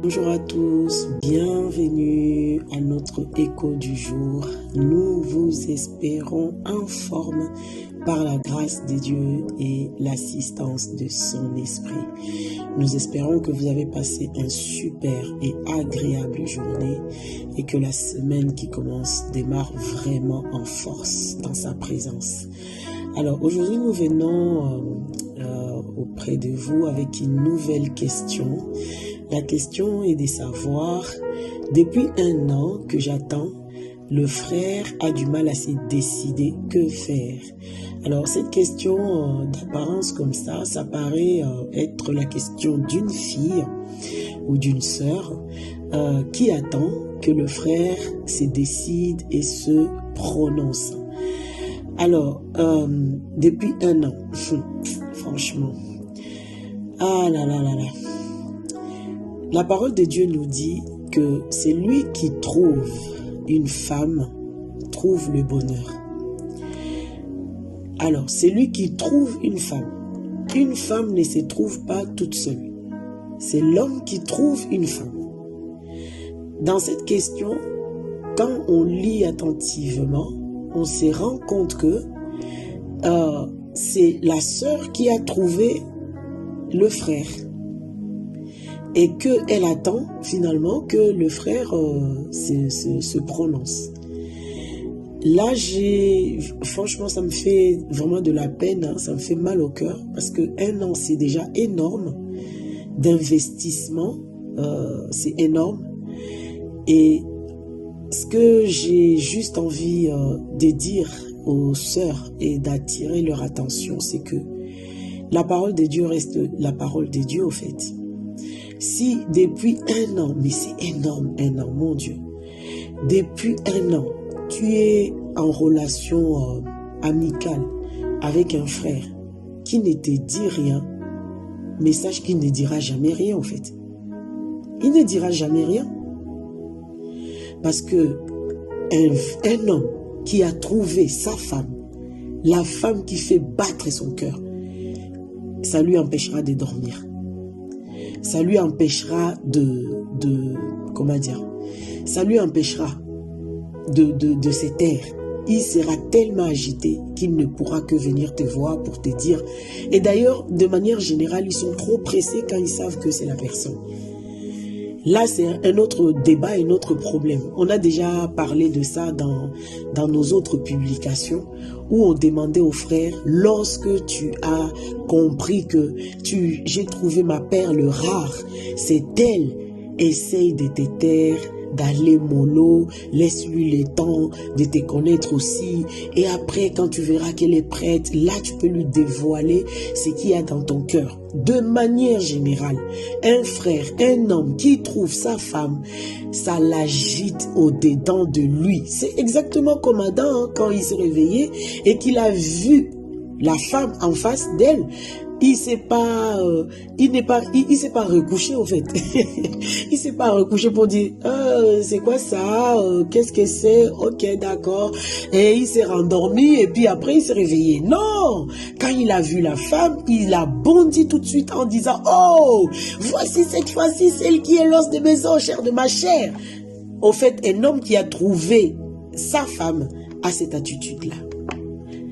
Bonjour à tous, bienvenue à notre écho du jour. Nous vous espérons en forme par la grâce de Dieu et l'assistance de son esprit. Nous espérons que vous avez passé un super et agréable journée et que la semaine qui commence démarre vraiment en force dans sa présence. Alors aujourd'hui nous venons auprès de vous avec une nouvelle question. La question est de savoir, depuis 1 an que j'attends, le frère a du mal à se décider que faire. Alors cette question d'apparence comme ça paraît être la question d'une fille ou d'une sœur qui attend que le frère se décide et se prononce. Alors, depuis 1 an, franchement, ah là là là là. La parole de Dieu nous dit que c'est lui qui trouve une femme, trouve le bonheur. Alors, c'est lui qui trouve une femme. Une femme ne se trouve pas toute seule. C'est l'homme qui trouve une femme. Dans cette question, quand on lit attentivement, on se rend compte que c'est la sœur qui a trouvé le frère. Et qu'elle attend finalement que le frère se prononce. Là, franchement, ça me fait vraiment de la peine, hein, ça me fait mal au cœur, parce que 1 an, c'est déjà énorme d'investissement, c'est énorme. Et ce que j'ai juste envie de dire aux sœurs et d'attirer leur attention, c'est que la parole de Dieu reste la parole de Dieu, au fait. Si depuis 1 an, mais c'est énorme, 1 an, mon Dieu, depuis 1 an, tu es en relation amicale avec un frère qui ne te dit rien, mais sache qu'il ne dira jamais rien, en fait. Il ne dira jamais rien. Parce que un homme qui a trouvé sa femme, la femme qui fait battre son cœur, ça lui empêchera de dormir. Ça lui empêchera comment dire, ça lui empêchera de se taire. Il sera tellement agité qu'il ne pourra que venir te voir pour te dire. Et d'ailleurs, de manière générale, ils sont trop pressés quand ils savent que c'est la personne. Là, c'est un autre débat, un autre problème. On a déjà parlé de ça dans nos autres publications où on demandait aux frères, lorsque tu as compris que j'ai trouvé ma perle rare, c'est elle, essaye de te taire, d'aller mollo, laisse-lui le temps de te connaître aussi, et après quand tu verras qu'elle est prête, là tu peux lui dévoiler ce qu'il y a dans ton cœur. De manière générale, un frère, un homme qui trouve sa femme, ça l'agite au-dedans de lui. C'est exactement comme Adam, hein, quand il s'est réveillé et qu'il a vu la femme en face d'elle. Il s'est pas recouché, en fait. Il s'est pas recouché pour dire c'est quoi ça, qu'est-ce que c'est, ok, d'accord, et il s'est rendormi et puis après il s'est réveillé. Non, quand il a vu la femme, il a bondi tout de suite en disant, oh, voici cette fois-ci celle qui est l'os de mes os, chair de ma chair. Au fait, un homme qui a trouvé sa femme a cette attitude-là.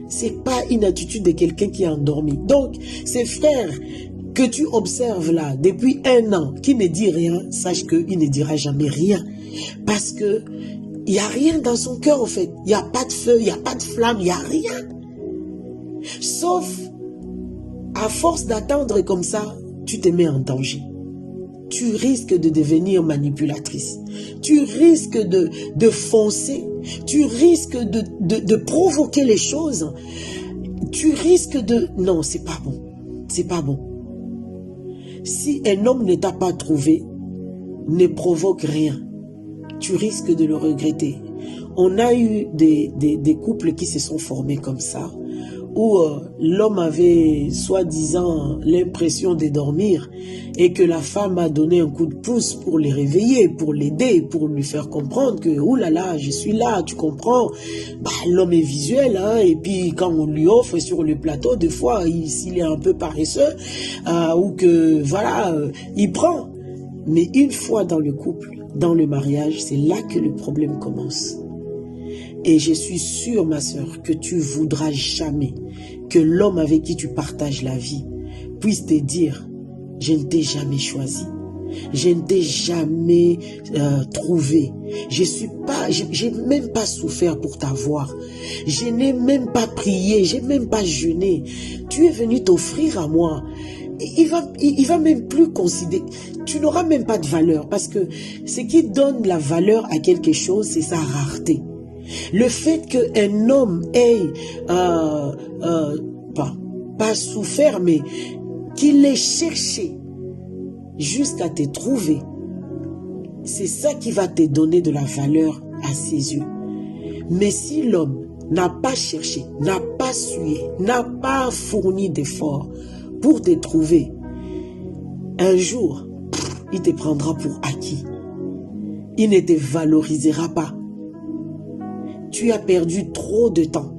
C'est pas une attitude de quelqu'un qui est endormi. Donc, ces frères que tu observes là, depuis 1 an, qui ne dit rien, sache qu'il ne dira jamais rien. Parce que il n'y a rien dans son cœur, en fait. Il n'y a pas de feu, il n'y a pas de flamme, il n'y a rien. Sauf, à force d'attendre comme ça, tu te mets en danger. Tu risques de devenir manipulatrice. Tu risques de foncer. Tu risques de provoquer les choses. Tu risques de... Non, c'est pas bon. C'est pas bon. Si un homme ne t'a pas trouvé, ne provoque rien. Tu risques de le regretter. On a eu des couples qui se sont formés comme ça, où l'homme avait soi-disant l'impression de dormir et que la femme a donné un coup de pouce pour les réveiller, pour l'aider, pour lui faire comprendre que oh là là, je suis là, tu comprends. Bah, l'homme est visuel, hein, et puis quand on lui offre sur le plateau, des fois, s'il est un peu paresseux, ou que voilà, il prend. Mais une fois dans le couple, dans le mariage, c'est là que le problème commence. Et je suis sûre, ma sœur, que tu voudras jamais que l'homme avec qui tu partages la vie puisse te dire « Je ne t'ai jamais choisi. Je ne t'ai jamais trouvé. J'ai même pas souffert pour t'avoir. Je n'ai même pas prié, j'ai même pas jeûné. Tu es venu t'offrir à moi. » Il va même plus considérer. Tu n'auras même pas de valeur parce que ce qui donne la valeur à quelque chose, c'est sa rareté. Le fait qu'un homme ait pas souffert, mais qu'il ait cherché jusqu'à te trouver, c'est ça qui va te donner de la valeur à ses yeux. Mais si l'homme n'a pas cherché, n'a pas sué, n'a pas fourni d'efforts pour te trouver, un jour, il te prendra pour acquis. Il ne te valorisera pas. Tu as perdu trop de temps.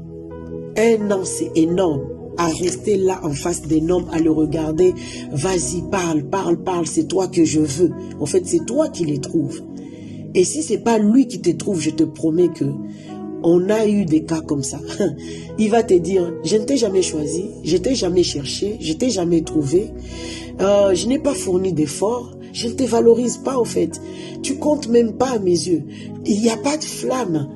1 an, c'est énorme. À rester là en face d'un homme, à le regarder. Vas-y, parle, c'est toi que je veux. En fait, c'est toi qui les trouves. Et si c'est pas lui qui te trouve, je te promets que on a eu des cas comme ça. Il va te dire, je ne t'ai jamais choisi, je t'ai jamais cherché, je t'ai jamais trouvé. Je n'ai pas fourni d'efforts. Je ne te valorise pas en fait. Tu comptes même pas à mes yeux. Il n'y a pas de flamme.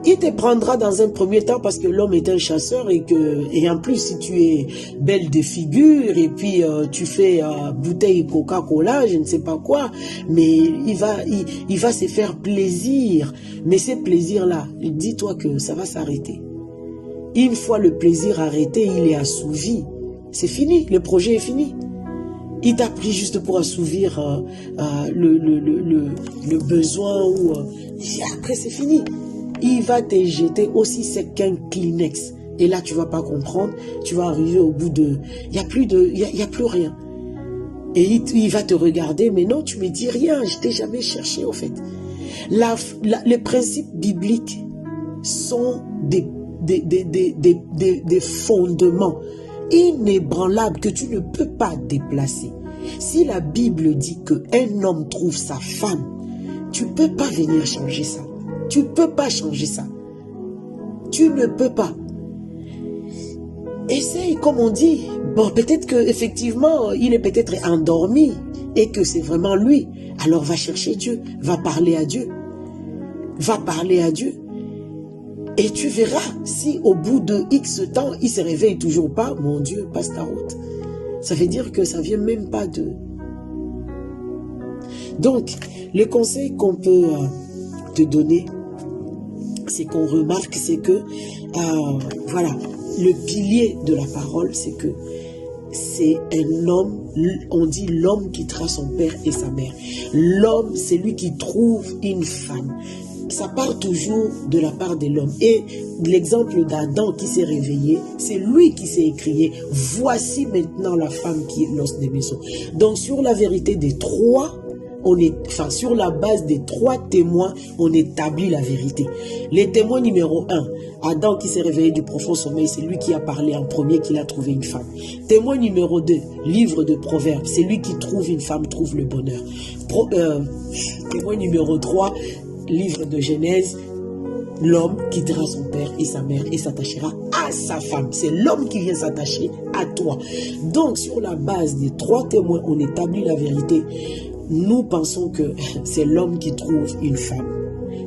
Il te prendra dans un premier temps parce que l'homme est un chasseur et en plus si tu es belle de figure et puis tu fais bouteille Coca-Cola, je ne sais pas quoi, mais il va se faire plaisir. Mais ces plaisirs-là, dis-toi que ça va s'arrêter. Une fois le plaisir arrêté, il est assouvi. C'est fini, le projet est fini. Il t'a pris juste pour assouvir le besoin ou après c'est fini. Il va te jeter aussi sec qu'un Kleenex. Et là, tu vas pas comprendre. Tu vas arriver au bout de... Il n'y a plus rien. Et il va te regarder. Mais non, tu me dis rien. Je t'ai jamais cherché, en fait. Les principes bibliques sont des fondements inébranlables que tu ne peux pas déplacer. Si la Bible dit qu'un homme trouve sa femme, tu ne peux pas venir changer ça. Tu ne peux pas changer ça. Tu ne peux pas. Essaye, comme on dit. Bon, peut-être qu'effectivement, il est peut-être endormi et que c'est vraiment lui. Alors va chercher Dieu. Va parler à Dieu. Va parler à Dieu. Et tu verras si au bout de X temps, il ne se réveille toujours pas. Mon Dieu, passe ta route. Ça veut dire que ça ne vient même pas de... Donc, le conseil qu'on peut te donner, c'est qu'on remarque, c'est que, voilà, le pilier de la parole, c'est que c'est un homme, on dit l'homme qui quittera son père et sa mère. L'homme, c'est lui qui trouve une femme. Ça part toujours de la part de l'homme. Et l'exemple d'Adam qui s'est réveillé, c'est lui qui s'est écrié, voici maintenant la femme qui est l'os des maisons. Donc sur la vérité des trois, sur la base des 3 témoins, on établit la vérité. Les témoins numéro 1, Adam qui s'est réveillé du profond sommeil, c'est lui qui a parlé en premier qu'il a trouvé une femme. Témoin numéro 2, livre de Proverbes, c'est lui qui trouve une femme, trouve le bonheur. Témoin numéro 3, livre de Genèse, l'homme quittera son père et sa mère et s'attachera à sa femme. C'est l'homme qui vient s'attacher à toi. Donc sur la base des 3 témoins, on établit la vérité. Nous pensons que c'est l'homme qui trouve une femme.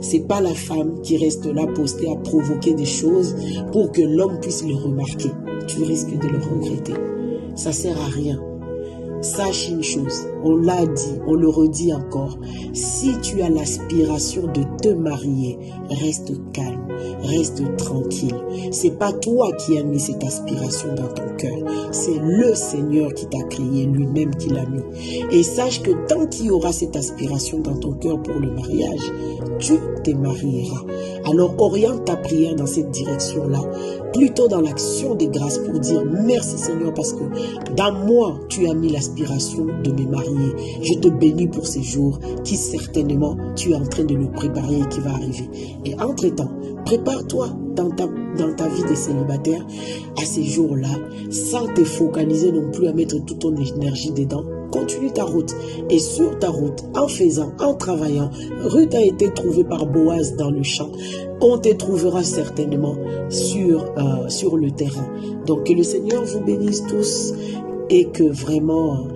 C'est pas la femme qui reste là postée à provoquer des choses pour que l'homme puisse le remarquer. Tu risques de le regretter. Ça sert à rien. Sache une chose, on l'a dit, on le redit encore. Si tu as l'aspiration de te marier, reste calme, reste tranquille. C'est pas toi qui as mis cette aspiration dans ton cœur. C'est le Seigneur qui t'a créé, lui-même qui l'a mis. Et sache que tant qu'il y aura cette aspiration dans ton cœur pour le mariage, tu te marieras. Alors oriente ta prière dans cette direction-là, plutôt dans l'action des grâces pour dire merci Seigneur parce que dans moi, tu as mis l'aspiration de me marier. Je te bénis pour ces jours qui certainement tu es en train de le préparer et qui va arriver. Et entre-temps, prépare-toi dans ta vie de célibataire à ces jours-là, sans te focaliser non plus à mettre toute ton énergie dedans. continue ta route. Et sur ta route, en faisant, en travaillant, Ruth a été trouvée par Boaz dans le champ. On te trouvera certainement sur le terrain. Donc que le Seigneur vous bénisse tous et que vraiment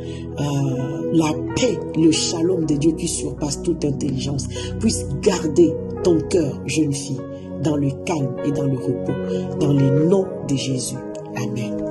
la paix, le shalom de Dieu qui surpasse toute intelligence puisse garder ton cœur, jeune fille, dans le calme et dans le repos, dans le nom de Jésus. Amen.